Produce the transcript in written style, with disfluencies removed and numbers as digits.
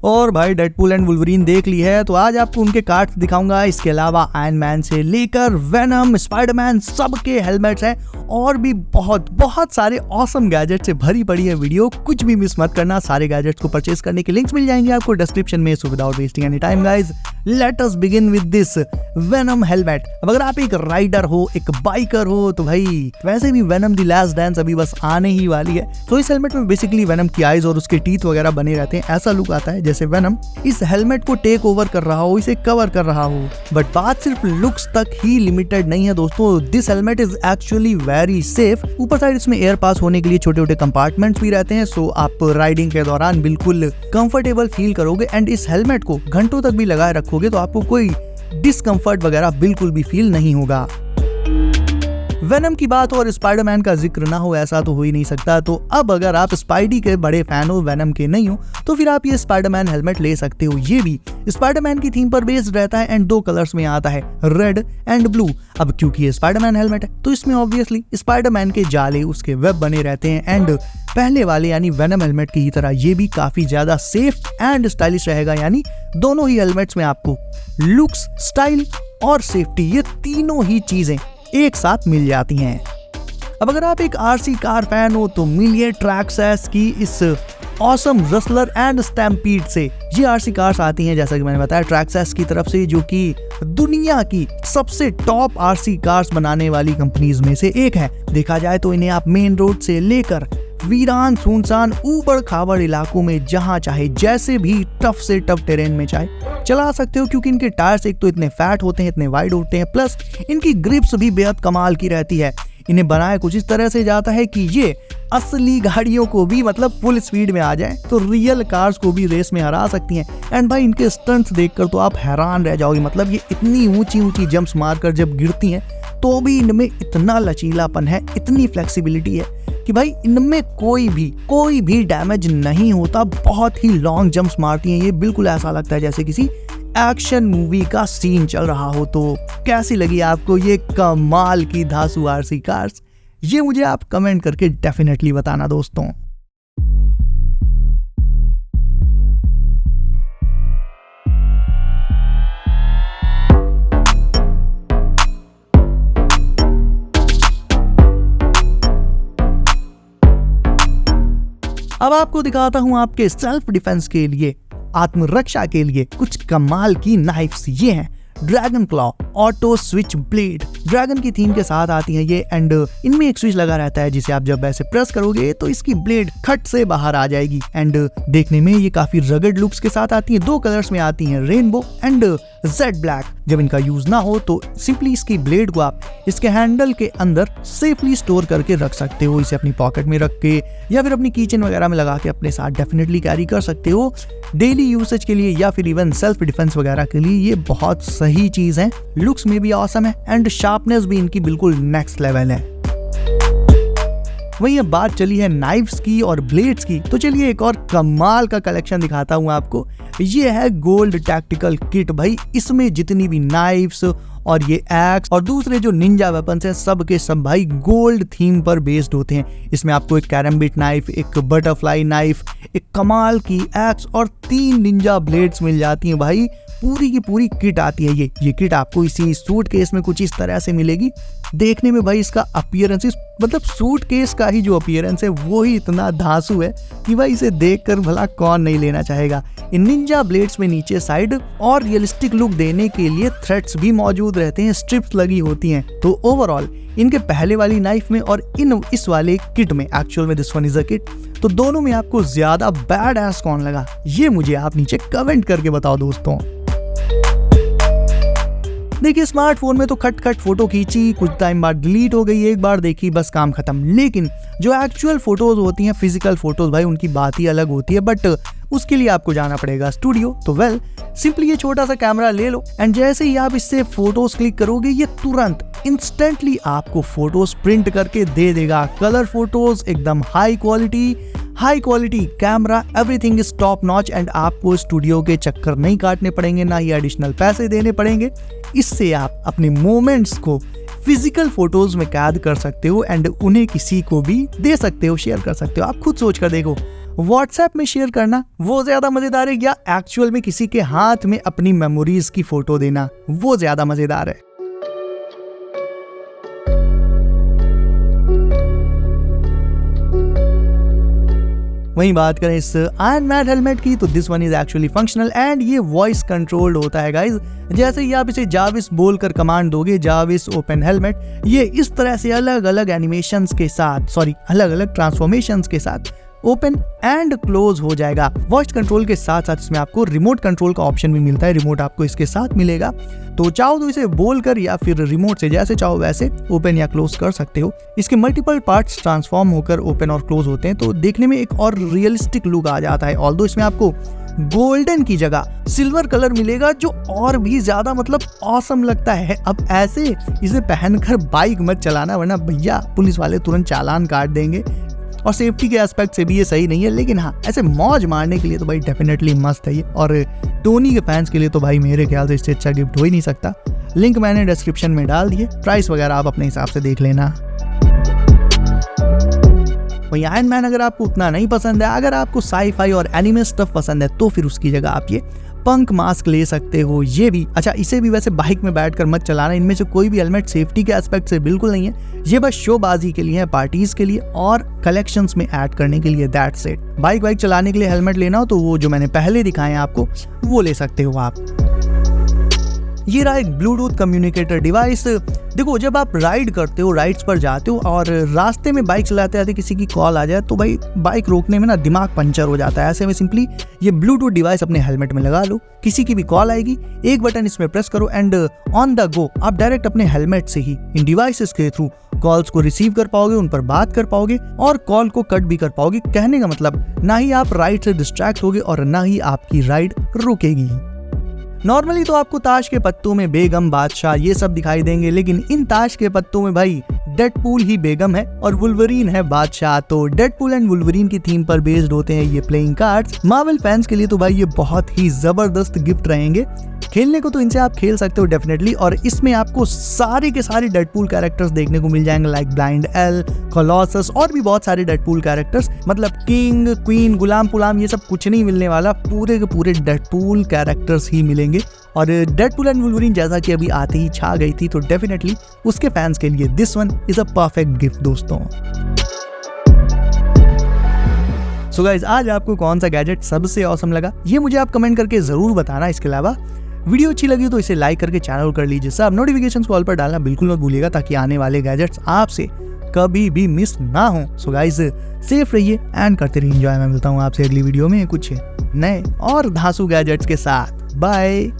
और भाई Deadpool and Wolverine देख ली है, तो आज आपको उनके कार्ड्स दिखाऊंगा। इसके अलावा आयरन मैन से लेकर वेनम, स्पाइडरमैन, सबके हेलमेट्स हैं और भी बहुत सारे ऑसम गैजेट से भरी पड़ी है वीडियो। कुछ भी मिस मत करना। सारे गैजेट्स को परचेज करने के लिंक्स मिल जाएंगे आपको डिस्क्रिप्शन में। So without wasting any time guys, let us begin with this venom helmet. अब अगर आप एक राइडर हो, एक बाइकर हो, तो भाई वैसे भी वेनम द लास्ट डांस अभी बस आने ही वाली है। तो इस हेलमेट में बेसिकली वेनम की आईज और उसके टीथ वगैरह बने रहते हैं। ऐसा लुक आता है जैसे वेनम इस हेलमेट को टेक ओवर कर रहा हो, इसे कवर कर रहा हो। बट बात सिर्फ लुक्स तक ही लिमिटेड नहीं है दोस्तों। This helmet is actually very safe. ऊपर साइड इसमें एयर पास होने के लिए छोटे छोटे कंपार्टमेंट्स भी रहते हैं। सो आप राइडिंग के दौरान बिल्कुल कंफर्टेबल फील करोगे। एंड इस हेलमेट को घंटों तक भी लगाए रखोगे तो आपको कोई डिस्कम्फर्ट वगैरह बिल्कुल भी फील नहीं होगा। वेनम की बात हो और स्पाइडरमैन का जिक्र ना हो, ऐसा तो हो ही नहीं सकता। तो अब अगर आप स्पाइडी के बड़े फैन हो, वेनम के नहीं हो, तो फिर आप ये स्पाइडरमैन हेलमेट ले सकते हो। ये भी स्पाइडरमैन की थीम पर बेस्ड रहता है एंड 2 कलर्स में आता है, रेड एंड ब्लू। अब क्योंकि ये स्पाइडरमैन हेलमेट है तो इसमें ऑब्वियसली स्पाइडरमैन के जाले, उसके वेब बने रहते हैं। एंड पहले वाले यानी वेनम हेलमेट की तरह ये भी काफी ज्यादा सेफ एंड स्टाइलिश रहेगा। यानी दोनों ही हेलमेट्स में आपको लुक्स, स्टाइल और सेफ्टी, ये तीनों ही चीजें एक साथ मिल जाती हैं। अब अगर आप एक आरसी कार फैन हो तो मिलिए ट्रैक्सैस की इस ऑसम रसलर एंड स्टैम्पीड से। ये आरसी कार्स आती हैं जैसा कि मैंने बताया ट्रैक्सैस की तरफ से, जो कि दुनिया की सबसे टॉप आरसी कार्स बनाने वाली कंपनीज में से एक है। देखा जाए तो इन्हें आप मेन रोड से लेकर वीरान, सुनसान, ऊबड़ खाबड़ इलाकों में जहां चाहे, जैसे भी टफ से टफ टेरेन में चाहे चला सकते हो। क्योंकि इनके टायर्स एक तो इतने फैट होते हैं, इतने वाइड होते हैं, प्लस इनकी ग्रिप्स भी बेहद कमाल की रहती है। इन्हें बनाया कुछ इस तरह से जाता है कि ये असली गाड़ियों को भी मतलब फुल स्पीड में आ जाए तो रियल कार्स को भी रेस में हरा सकती हैं। एंड भाई इनके स्टंट्स देखकर तो आप हैरान रह जाओगे। मतलब ये इतनी ऊंची ऊंची जंप्स मारकर जब गिरती हैं तो भी इनमें इतना लचीलापन है, इतनी फ्लेक्सिबिलिटी है कि भाई इनमें कोई भी डैमेज नहीं होता। बहुत ही लॉन्ग जंप्स मारती हैं ये, बिल्कुल ऐसा लगता है जैसे किसी एक्शन मूवी का सीन चल रहा हो। तो कैसी लगी आपको ये कमाल की धांसू आरसी कार्स? ये मुझे आप कमेंट करके डेफिनेटली बताना दोस्तों। अब आपको दिखाता हूं आपके सेल्फ डिफेंस के लिए, आत्मरक्षा के लिए कुछ कमाल की नाइफ्स। ये हैं dragon claw auto switch blade. Dragon की थीम के साथ आती हैं ये। एंड इनमें एक स्विच लगा रहता है जिसे आप जब ऐसे प्रेस करोगे तो इसकी ब्लेड खट से बाहर आ जाएगी। एंड देखने में ये काफी रगड लुक्स के साथ आती हैं। 2 कलर्स में आती हैं, रेनबो एंड जेड ब्लैक। जब इनका यूज ना हो तो सिंपली इसकी ब्लेड को आप इसके हैंडल के अंदर सेफली स्टोर करके रख सकते हो। इसे अपनी पॉकेट में रख के या फिर अपनी कीचेन वगैरह में लगा के अपने साथ डेफिनेटली कैरी कर सकते हो डेली यूसेज के लिए या फिर इवन सेल्फ डिफेंस वगैरह के लिए। ये बहुत सही चीज है। लुक्स में भी ऑसम है एंड शार्पनेस भी इनकी बिल्कुल नेक्स्ट लेवल है। वहीं अब बात चली है नाइफ्स की और ब्लेड्स की, तो चलिए एक और कमाल का कलेक्शन दिखाता हूं आपको। ये है गोल्ड टैक्टिकल किट। भाई इसमें जितनी भी नाइफ्स और ये एक्स और दूसरे जो निंजा वेपन्स हैं सब के सब भाई गोल्ड थीम पर बेस्ड होते हैं। इसमें आपको एक कैरम्बिट नाइफ, एक बटरफ्लाई नाइफ, एक कमाल की एक्स और 3 निंजा ब्लेड्स मिल जाती हैं। भाई पूरी की पूरी किट आती है ये किट आपको इसी सूट केस में कुछ इस तरह से मिलेगी। देखने में भाई इसका अपीयरेंस, मतलब सूट केस का ही जो अपीयरेंस है वो ही इतना धांसू है कि भाई इसे देखकर भला कौन नहीं लेना चाहेगा। इन निंजा ब्लेड्स में नीचे साइड और रियलिस्टिक लुक देने के लिए थ्रेड्स भी मौजूद रहते हैं, स्ट्रिप्स लगी होती हैं। तो ओवरऑल इनके पहले वाली नाइफ में और इस वाले किट में, एक्चुअल में this one is a kit, तो दोनों में आपको ज्यादा बैड एस कौन लगा ये मुझे आप नीचे कमेंट करके बताओ दोस्तों। देखिए स्मार्टफोन में तो खट फोटो खींची, कुछ टाइम बाद डिलीट हो गई, एक बार देखी बस काम खत्म। लेकिन जो एक्चुअल फोटोज होती हैं, फिजिकल फोटोज, भाई उनकी बात ही अलग होती है। बट उसके लिए आपको जाना पड़ेगा स्टूडियो। तो वेल सिंपली ये छोटा सा कैमरा ले लो एंड जैसे ही आप इससे फोटोज क्लिक करोगे ये तुरंत इंस्टेंटली आपको फोटोज प्रिंट करके दे देगा। कलर फोटोज एकदम high quality camera, everything is top notch. And आपको स्टूडियो के चक्कर नहीं काटने पड़ेंगे, ना ही एडिशनल पैसे देने पड़ेंगे। इससे आप अपने मोमेंट्स को फिजिकल फोटोज में कैद कर सकते हो एंड उन्हें किसी को भी दे सकते हो, शेयर कर सकते हो। आप खुद सोच कर देखो, व्हाट्सएप में शेयर करना वो ज्यादा मजेदार है या एक्चुअल में किसी के हाथ में अपनी मेमोरीज की फोटो देना वो ज्यादा मजेदार है? वहीं बात करें इस आयरन मैन हेलमेट की तो this one is actually functional and ये वॉइस कंट्रोल्ड होता है गाइज। जैसे ही आप इसे जाविस बोलकर कमांड दोगे, जाविस ओपन हेलमेट, ये इस तरह से अलग अलग एनिमेशंस के साथ, अलग अलग ट्रांसफॉर्मेशंस के साथ ओपन एंड क्लोज हो जाएगा। वॉइस कंट्रोल के साथ साथ इसमें आपको रिमोट कंट्रोल का ऑप्शन भी मिलता है, रिमोट आपको इसके साथ मिलेगा। तो चाहो तो इसे बोलकर या फिर रिमोट से जैसे चाहो वैसे ओपन या क्लोज कर सकते हो। इसके मल्टीपल पार्ट्स ट्रांसफॉर्म होकर ओपन और क्लोज होते हैं, तो देखने में एक और रियलिस्टिक लुक आ जाता है। ऑल्दो इसमें आपको गोल्डन की जगह सिल्वर कलर मिलेगा जो और भी ज्यादा ऑसम लगता है। अब ऐसे इसे पहनकर बाइक मत चलाना वरना भैया पुलिस वाले तुरंत चालान काट देंगे। और सेफ्टी के एस्पेक्ट से भी ये सही नहीं है, लेकिन हाँ ऐसे मौज मारने के लिए तो भाई डेफिनेटली मस्त है ये। और टोनी के फैंस के लिए तो भाई मेरे ख्याल से इससे अच्छा गिफ्ट हो ही नहीं सकता। लिंक मैंने डिस्क्रिप्शन में डाल दिए, प्राइस वगैरह आप अपने हिसाब से देख लेना। वही आयरन मैन अगर आपको उतना नहीं पसंद है, अगर आपको साई-फाई और एनिमे स्टफ पसंद है तो फिर उसकी जगह आप ये पंक मास्क ले सकते हो। ये भी अच्छा, इसे भी वैसे बाइक में बैठकर मत चलाना, इनमें से कोई भी हेलमेट सेफ्टी के एस्पेक्ट से बिल्कुल नहीं है। ये बस शोबाजी के लिए है, पार्टीज के लिए और कलेक्शंस में ऐड करने के लिए, दैट्स इट। बाइक चलाने के लिए हेलमेट लेना हो तो वो जो मैंने पहले दिखाए हैं आपको वो ले सकते हो आप। ये रहा एक ब्लूटूथ कम्युनिकेटर डिवाइस। देखो जब आप राइड करते हो, राइड्स पर जाते हो और रास्ते में बाइक चलाते आते किसी की कॉल आ जाए तो भाई बाइक रोकने में ना दिमाग पंचर हो जाता है। ऐसे में सिंपली ये ब्लूटूथ डिवाइस अपने हेलमेट में लगा लो, किसी की भी कॉल आएगी, एक बटन इसमें प्रेस करो एंड ऑन द गो आप डायरेक्ट अपने हेलमेट से ही इन डिवाइसेस के थ्रू कॉल्स को रिसीव कर पाओगे, उन पर बात कर पाओगे और कॉल को कट भी कर पाओगे। कहने का मतलब ना ही आप राइड से डिस्ट्रैक्ट होगे और ना ही आपकी राइड रुकेगी। नॉर्मली तो आपको ताश के पत्तों में बेगम, बादशाह ये सब दिखाई देंगे, लेकिन इन ताश के पत्तों में भाई डेडपूल ही बेगम है और वुल्वरीन है बादशाह। तो डेडपूल एंड वुल्वरीन की थीम पर बेस्ड होते हैं ये प्लेइंग कार्ड्स। मार्वल फैंस के लिए तो भाई ये बहुत ही जबरदस्त गिफ्ट रहेंगे। खेलने को तो इनसे आप खेल सकते हो डेफिनेटली, और इसमें आपको सारे के सारे डेडपूल कैरेक्टर्स देखने को मिल जाएंगे, लाइक ब्लाइंड एल, कोलोसस और भी बहुत सारे डेडपूल कैरेक्टर्स। मतलब किंग, क्वीन, गुलाम पुलाम ये सब कुछ नहीं मिलने वाला, पूरे के पूरे डेडपूल कैरेक्टर्स ही मिलेंगे। और डेडपूल एंड वुल्वरीन जैसा कि अभी आते ही छा गई थी, तो डेफिनेटली उसके फैंस के लिए this one is a perfect gift दोस्तों। सो गाइस, आज आपको कौन सा गैजेट सबसे ऑसम लगा ये मुझे आप कमेंट करके जरूर बताना। इसके अलावा वीडियो अच्छी लगी तो इसे लाइक करके चैनल कर लीजिए, सब नोटिफिकेशंस को ऑल पर डालना बिल्कुल मत भूलिएगा ताकि आने वाले गैजेट्स आपसे कभी भी मिस ना हो। सो गाइस, सेफ रहिए एंड करते रहिए एंजॉय। मैं मिलता हूँ आपसे अगली वीडियो में कुछ नए और धांसू गैजेट्स के साथ। बाय।